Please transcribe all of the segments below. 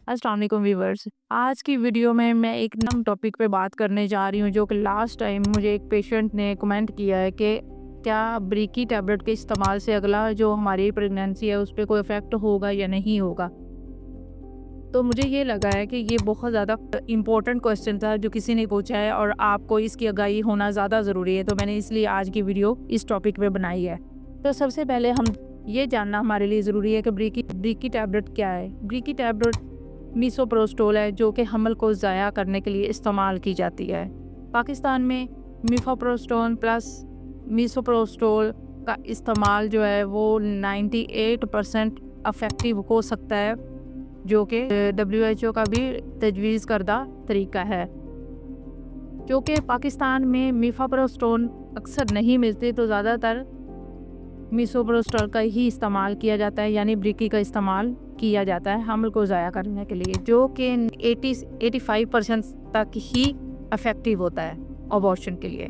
अस्सलाम वालेकुम व्यूअर्स। आज की वीडियो में मैं एक नम टॉपिक पे बात करने जा रही हूँ, जो कि लास्ट टाइम मुझे एक पेशेंट ने कमेंट किया है कि क्या ब्रीकी टैबलेट के इस्तेमाल से अगला जो हमारी प्रेगनेंसी है उस पे कोई इफ़ेक्ट होगा या नहीं होगा। तो मुझे ये लगा है कि ये बहुत ज़्यादा इम्पोर्टेंट क्वेश्चन था जो किसी ने पूछा है और आपको इसकी आगाही होना ज़्यादा ज़रूरी है, तो मैंने इसलिए आज की वीडियो इस टॉपिक पे बनाई है। तो सबसे पहले हम ये जानना हमारे लिए ज़रूरी है कि ब्रीकी टैबलेट क्या है। ब्रीकी टैबलेट मिसोप्रोस्टोल है, जो कि हमल को ज़ाया करने के लिए इस्तेमाल की जाती है। पाकिस्तान में मिफोप्रोस्टोन प्लस मिसोप्रोस्टोल का इस्तेमाल जो है वो 98% अफेक्टिव हो सकता है, जो कि WHO का भी तजवीज़ करदा तरीका है। क्योंकि पाकिस्तान में मिफोप्रोस्टोन अक्सर नहीं मिलते, तो ज़्यादातर मिसोप्रोस्टोल का ही इस्तेमाल किया जाता है, यानी ब्रीकी का इस्तेमाल किया जाता है हमल को ज़ाया करने के लिए, जो कि 85% तक ही इफ़ेक्टिव होता है अबॉर्शन के लिए।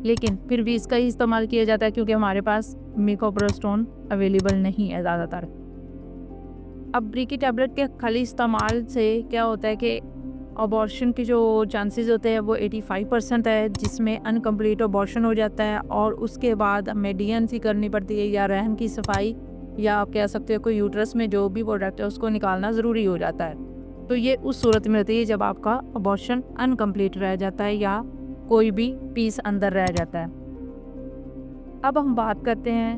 लेकिन फिर भी इसका ही इस्तेमाल किया जाता है क्योंकि हमारे पास मिफोप्रोस्टोन अवेलेबल नहीं है ज़्यादातर। अब ब्रीकी टैबलेट के खाली इस्तेमाल से क्या होता है कि अबॉर्शन के जो चांसेस होते हैं वो 85% है, जिसमें अनकम्प्लीट अबॉर्शन हो जाता है और उसके बाद मेडियन सी करनी पड़ती है, या रहम की सफाई, या आप कह सकते हो कोई यूट्रस में जो भी प्रोडक्ट है उसको निकालना ज़रूरी हो जाता है। तो ये उस सूरत में होती है जब आपका अबॉर्शन अनकम्प्लीट रह जाता है या कोई भी पीस अंदर रह जाता है। अब हम बात करते हैं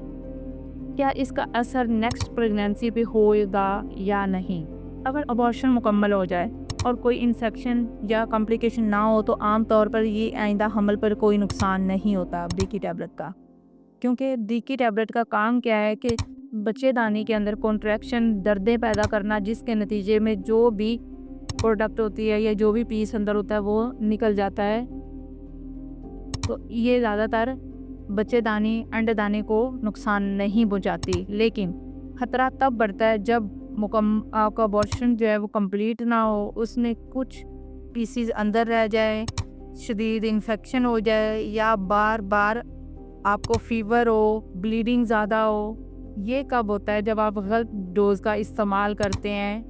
क्या इसका असर नेक्स्ट प्रेगनेंसी पे होगा या नहीं। अगर अबॉर्शन मुकम्मल हो जाए और कोई इन्फेक्शन या कॉम्प्लिकेशन ना हो तो आम तौर पर ये आइंदा हमल पर कोई नुकसान नहीं होता ब्रीकी टैबलेट का, क्योंकि ब्रीकी टैबलेट का काम क्या है कि बच्चेदानी के अंदर कॉन्ट्रैक्शन, दर्दें पैदा करना, जिसके नतीजे में जो भी प्रोडक्ट होती है या जो भी पीस अंदर होता है वो निकल जाता है। तो ये ज़्यादातर बच्चेदानी, अंडेदानी को नुकसान नहीं पहुंचाती, लेकिन ख़तरा तब बढ़ता है जब आपका अबॉर्शन जो है वो कंप्लीट ना हो, उसमें कुछ पीसीज अंदर रह जाए, शदीद इन्फेक्शन हो जाए, या बार बार आपको फीवर हो, ब्लीडिंग ज़्यादा हो। ये कब होता है? जब आप गलत डोज का इस्तेमाल करते हैं,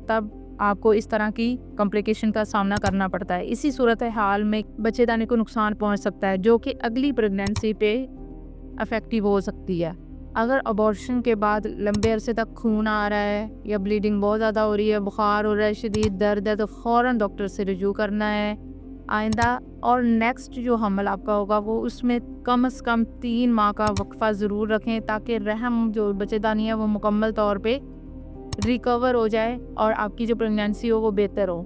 तब आपको इस तरह की कॉम्प्लिकेशन का सामना करना पड़ता है। इसी सूरत हाल में बच्चेदानी को नुकसान पहुंच सकता है, जो कि अगली प्रेगनेंसी पे अफेक्टिव हो सकती है। अगर अबॉर्शन के बाद लंबे अरसे तक खून आ रहा है या ब्लीडिंग बहुत ज़्यादा हो रही है, बुखार हो रहा है, शदीद दर्द है, तो फ़ौरन डॉक्टर से रुजू करना है आइंदा। और नेक्स्ट जो हमल आपका होगा वो उसमें कम से कम 3 माह का वक्फा ज़रूर रखें, ताकि रहम जो बच्चेदानी है वो मुकम्मल तौर पे रिकवर हो जाए और आपकी जो प्रेगनेंसी हो वो बेहतर हो।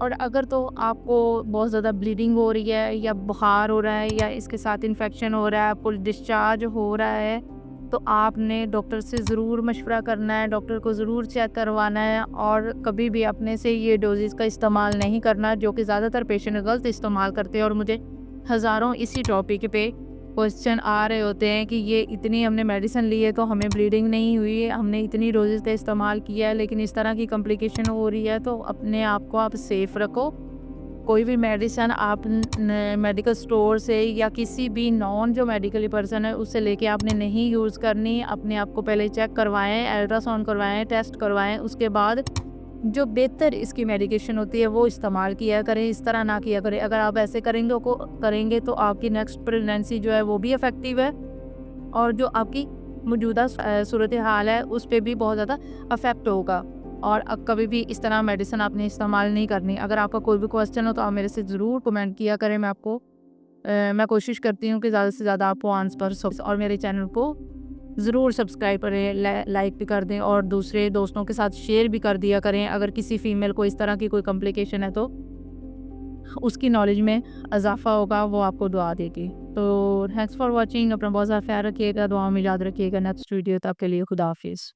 और अगर तो आपको बहुत ज़्यादा ब्लीडिंग हो रही है या बुखार हो रहा है या इसके साथ इन्फेक्शन हो रहा है, आपको डिस्चार्ज हो रहा है, तो आपने डॉक्टर से ज़रूर मशवरा करना है, डॉक्टर को ज़रूर चेक करवाना है, और कभी भी अपने से ये डोजेज़ का इस्तेमाल नहीं करना, जो कि ज़्यादातर पेशेंट गलत इस्तेमाल करते हैं। और मुझे हज़ारों इसी टॉपिक पे क्वेश्चन आ रहे होते हैं कि ये इतनी हमने मेडिसिन ली है तो हमें ब्लीडिंग नहीं हुई है, हमने इतनी डोजेज़ का इस्तेमाल किया है लेकिन इस तरह की कॉम्प्लिकेशन हो रही है। तो अपने आप को आप सेफ़ रखो। कोई भी मेडिसिन आप मेडिकल स्टोर से या किसी भी नॉन जो मेडिकल पर्सन है उससे लेके आपने नहीं यूज़ करनी। अपने आप को पहले चेक करवाएं, अल्ट्रासाउंड करवाएं, टेस्ट करवाएं, उसके बाद जो बेहतर इसकी मेडिकेशन होती है वो इस्तेमाल किया करें, इस तरह ना किया करें। अगर आप ऐसे करेंगे तो आपकी नेक्स्ट प्रेगनेंसी जो है वो भी इफ़ेक्टिव है, और जो आपकी मौजूदा सूरत हाल है उस पर भी बहुत ज़्यादा अफेक्ट होगा। और अब कभी भी इस तरह मेडिसिन आपने इस्तेमाल नहीं करनी। अगर आपका कोई भी क्वेश्चन हो तो आप मेरे से ज़रूर कमेंट किया करें। मैं कोशिश करती हूँ कि ज़्यादा से ज़्यादा आपको आंसर, और मेरे चैनल को ज़रूर सब्सक्राइब करें, लाइक भी कर दें, और दूसरे दोस्तों के साथ शेयर भी कर दिया करें। अगर किसी फ़ीमेल को इस तरह की कोई कॉम्प्लिकेशन है तो उसकी नॉलेज में इजाफ़ा होगा, वो आपको दुआ देगी। तो थैंक्स फॉर वॉचिंग। अपना बहुत ज़्यादा ख्याल रखिएगा, दुआ में याद रखिएगा। नेक्स्ट वीडियो तक के लिए खुदा हाफिज़।